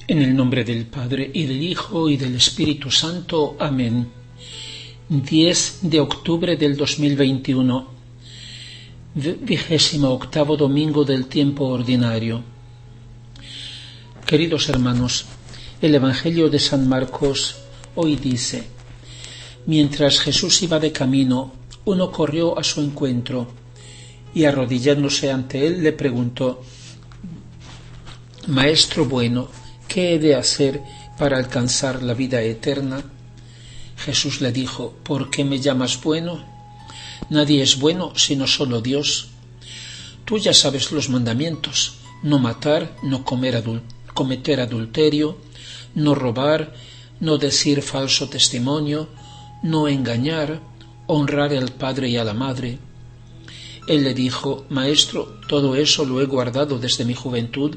En el nombre del Padre, y del Hijo, y del Espíritu Santo. Amén. 10 de octubre del 2021. 28º domingo del tiempo ordinario. Queridos hermanos, el Evangelio de San Marcos hoy dice: mientras Jesús iba de camino, uno corrió a su encuentro y, arrodillándose ante él, le preguntó: Maestro bueno, ¿qué he de hacer para alcanzar la vida eterna? Jesús le dijo: ¿por qué me llamas bueno? Nadie es bueno sino solo Dios. Tú ya sabes los mandamientos: no matar, no cometer adulterio, no robar, no decir falso testimonio, no engañar, honrar al padre y a la madre. Él le dijo: Maestro, todo eso lo he guardado desde mi juventud.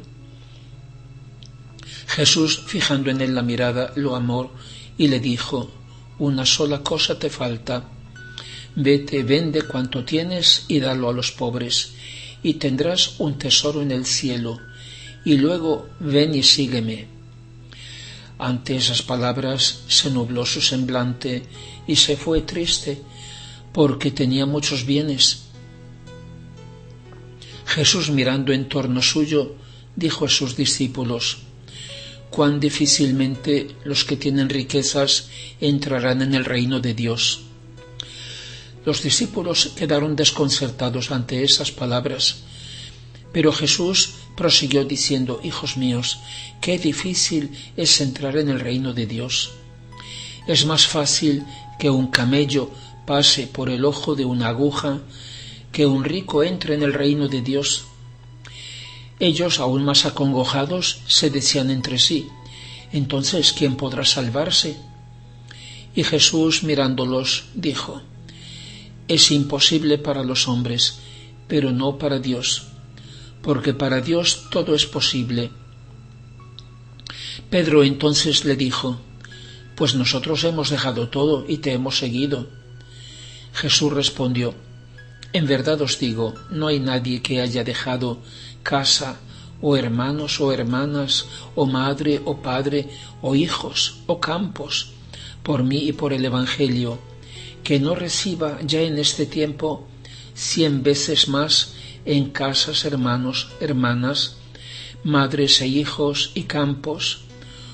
Jesús, fijando en él la mirada, lo amó y le dijo: una sola cosa te falta. Vete, vende cuanto tienes y dalo a los pobres, y tendrás un tesoro en el cielo, y luego ven y sígueme. Ante esas palabras se nubló su semblante y se fue triste, porque tenía muchos bienes. Jesús, mirando en torno suyo, dijo a sus discípulos: cuán difícilmente los que tienen riquezas entrarán en el reino de Dios. Los discípulos quedaron desconcertados ante esas palabras, pero Jesús prosiguió diciendo: hijos míos, qué difícil es entrar en el reino de Dios. Es más fácil que un camello pase por el ojo de una aguja que un rico entre en el reino de Dios. Ellos, aún más acongojados, se decían entre sí: entonces, ¿quién podrá salvarse? Y Jesús, mirándolos, dijo: es imposible para los hombres, pero no para Dios, porque para Dios todo es posible. Pedro entonces le dijo: pues nosotros hemos dejado todo y te hemos seguido. Jesús respondió: en verdad os digo, no hay nadie que haya dejado casa, o hermanos o hermanas, o madre o padre, o hijos o campos, por mí y por el Evangelio, que no reciba ya en este tiempo 100 veces más en casas, hermanos, hermanas, madres e hijos y campos,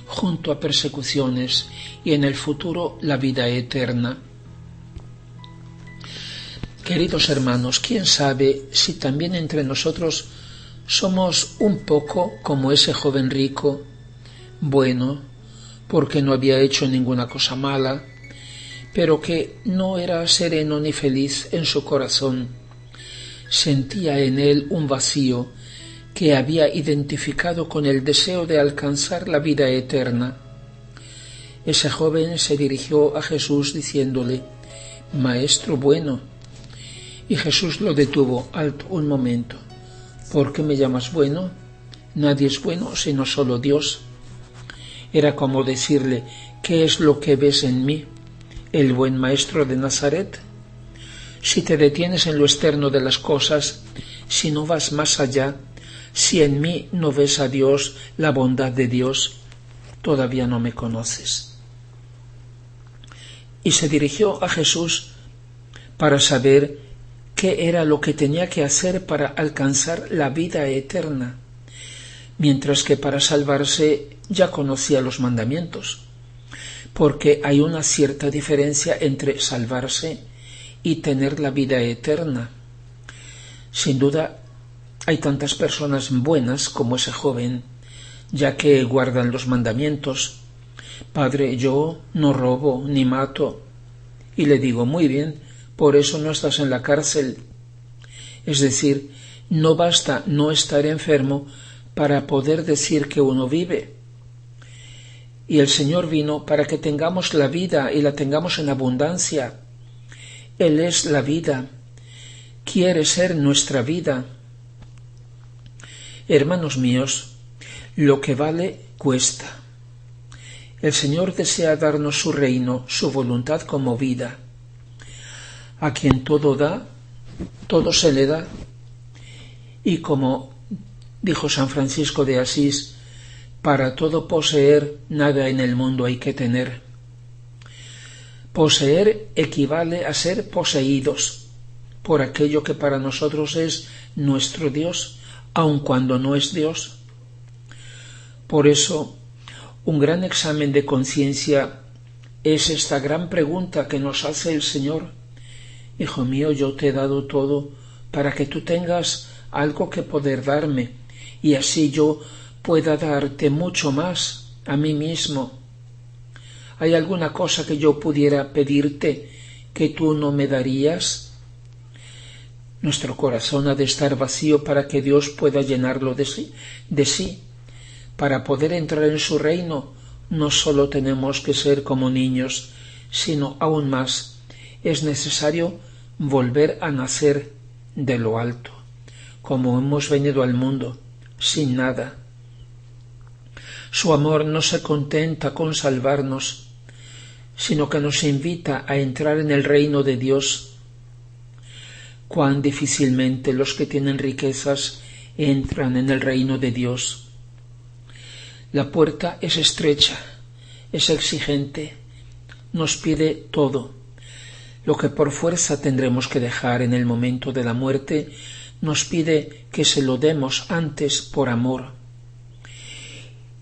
junto a persecuciones, y en el futuro la vida eterna. Queridos hermanos, ¿quién sabe si también entre nosotros somos un poco como ese joven rico, bueno, porque no había hecho ninguna cosa mala, pero que no era sereno ni feliz en su corazón? Sentía en él un vacío que había identificado con el deseo de alcanzar la vida eterna. Ese joven se dirigió a Jesús diciéndole: Maestro bueno. Y Jesús lo detuvo: alto, un momento. ¿Por qué me llamas bueno? Nadie es bueno sino solo Dios. Era como decirle: ¿qué es lo que ves en mí, el buen maestro de Nazaret? Si te detienes en lo externo de las cosas, si no vas más allá, si en mí no ves a Dios, la bondad de Dios, todavía no me conoces. Y se dirigió a Jesús para saber qué era lo que tenía que hacer para alcanzar la vida eterna, mientras que para salvarse ya conocía los mandamientos, porque hay una cierta diferencia entre salvarse y tener la vida eterna. Sin duda, hay tantas personas buenas como ese joven, ya que guardan los mandamientos. Padre, yo no robo ni mato. Y le digo: muy bien, por eso no estás en la cárcel. Es decir, no basta no estar enfermo para poder decir que uno vive. Y el Señor vino para que tengamos la vida y la tengamos en abundancia. Él es la vida, quiere ser nuestra vida. Hermanos míos, lo que vale cuesta. El Señor desea darnos su reino, su voluntad como vida. A quien todo da, todo se le da. Y como dijo San Francisco de Asís, Para todo poseer, nada en el mundo hay que tener. Poseer equivale a ser poseídos por aquello que para nosotros es nuestro Dios, aun cuando no es Dios. Por eso, un gran examen de conciencia es esta gran pregunta que nos hace el Señor. Hijo mío, yo te he dado todo para que tú tengas algo que poder darme, y así yo pueda darte mucho más a mí mismo. ¿Hay alguna cosa que yo pudiera pedirte que tú no me darías? Nuestro corazón ha de estar vacío para que Dios pueda llenarlo de sí. Para poder entrar en su reino, no solo tenemos que ser como niños, sino aún más, es necesario volver a nacer de lo alto, como hemos venido al mundo, sin nada. Su amor no se contenta con salvarnos, sino que nos invita a entrar en el reino de Dios. Cuán difícilmente los que tienen riquezas entran en el reino de Dios. La puerta es estrecha, es exigente, nos pide todo. Lo que por fuerza tendremos que dejar en el momento de la muerte, nos pide que se lo demos antes por amor.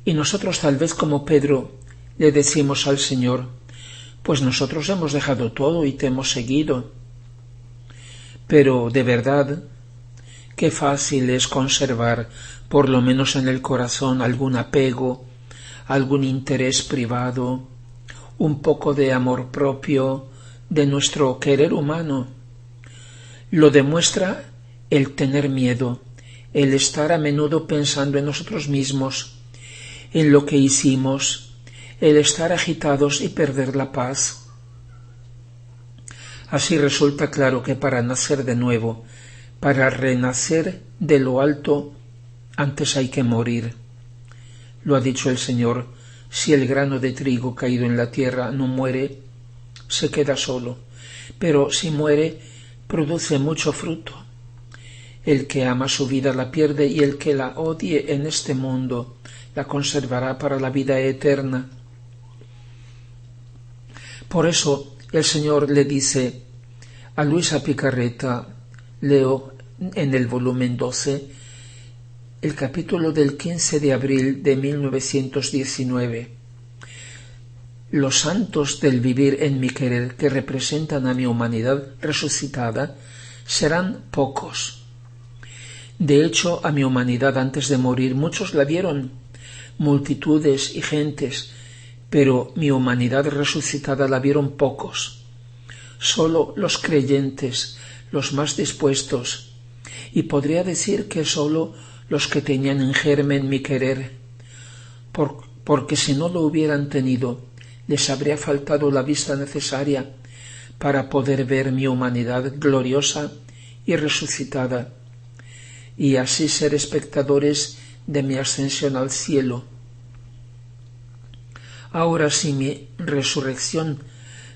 Y nosotros, tal vez como Pedro, le decimos al Señor: pues nosotros hemos dejado todo y te hemos seguido. Pero de verdad, qué fácil es conservar, por lo menos en el corazón, algún apego, algún interés privado, un poco de amor propio, de nuestro querer humano. Lo demuestra el tener miedo, el estar a menudo pensando en nosotros mismos, en lo que hicimos, el estar agitados y perder la paz. Así resulta claro que para nacer de nuevo, para renacer de lo alto, antes hay que morir. Lo ha dicho el Señor: si el grano de trigo caído en la tierra no muere, se queda solo, pero si muere, produce mucho fruto. El que ama su vida la pierde, y el que la odie en este mundo la conservará para la vida eterna. Por eso el Señor le dice a Luisa Picarreta, leo en el volumen 12, el capítulo del 15 de abril de 1919. Los santos del vivir en mi querer, que representan a mi humanidad resucitada, serán pocos. De hecho, a mi humanidad antes de morir muchos la vieron, multitudes y gentes, pero mi humanidad resucitada la vieron pocos. Sólo los creyentes, los más dispuestos, y podría decir que sólo los que tenían en germen mi querer, porque si no lo hubieran tenido, les habría faltado la vista necesaria para poder ver mi humanidad gloriosa y resucitada, y así ser espectadores de mi ascensión al cielo. Ahora, si mi resurrección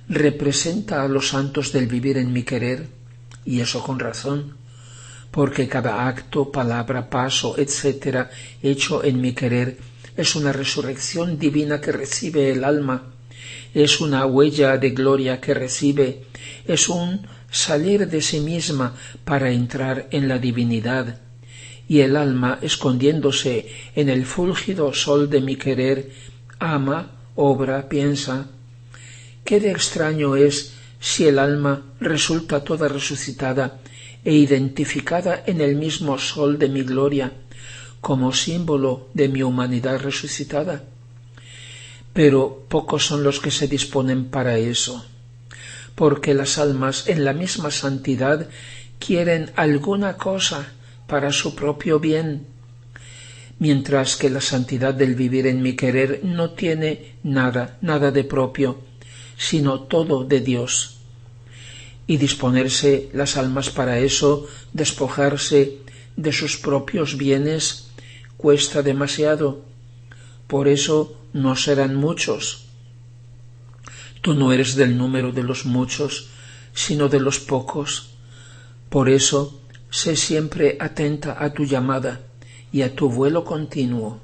representa a los santos del vivir en mi querer, y eso con razón, porque cada acto, palabra, paso, etc., hecho en mi querer, es una resurrección divina que recibe el alma, es una huella de gloria que recibe, es un salir de sí misma para entrar en la divinidad, y el alma, escondiéndose en el fúlgido sol de mi querer, ama, obra, piensa. ¿Qué de extraño es si el alma resulta toda resucitada e identificada en el mismo sol de mi gloria, como símbolo de mi humanidad resucitada? Pero pocos son los que se disponen para eso, porque las almas en la misma santidad quieren alguna cosa para su propio bien, mientras que la santidad del vivir en mi querer no tiene nada de propio, sino todo de Dios. Y disponerse las almas para eso, despojarse de sus propios bienes, cuesta demasiado. Por eso no serán muchos. Tú no eres del número de los muchos, sino de los pocos. Por eso, sé siempre atenta a tu llamada y a tu vuelo continuo.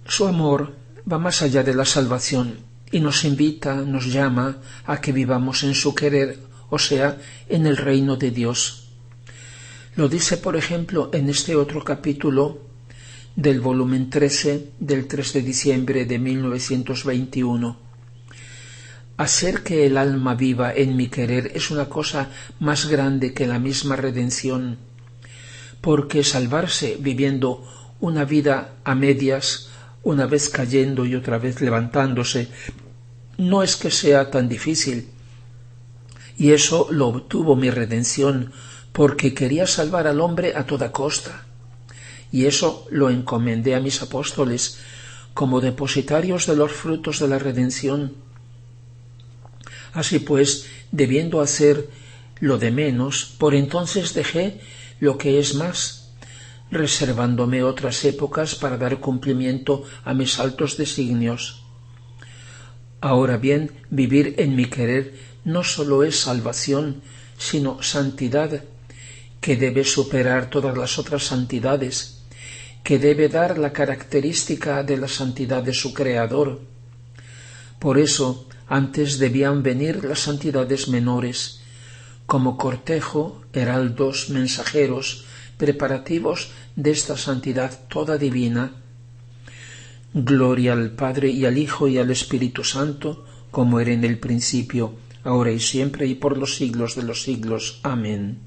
Su amor va más allá de la salvación y nos invita, nos llama a que vivamos en su querer, o sea, en el reino de Dios. Lo dice, por ejemplo, en este otro capítulo del volumen 13 del 3 de diciembre de 1921. Hacer que el alma viva en mi querer es una cosa más grande que la misma redención, porque salvarse viviendo una vida a medias, una vez cayendo y otra vez levantándose, no es que sea tan difícil. Y eso lo obtuvo mi redención, porque quería salvar al hombre a toda costa. Y eso lo encomendé a mis apóstoles como depositarios de los frutos de la redención. Así pues, debiendo hacer lo de menos, por entonces dejé lo que es más, reservándome otras épocas para dar cumplimiento a mis altos designios. Ahora bien, vivir en mi querer no sólo es salvación, sino santidad, que debe superar todas las otras santidades, que debe dar la característica de la santidad de su Creador. Por eso, antes debían venir las santidades menores, como cortejo, heraldos, mensajeros, preparativos de esta santidad toda divina. Gloria al Padre y al Hijo y al Espíritu Santo, como era en el principio, ahora y siempre y por los siglos de los siglos. Amén.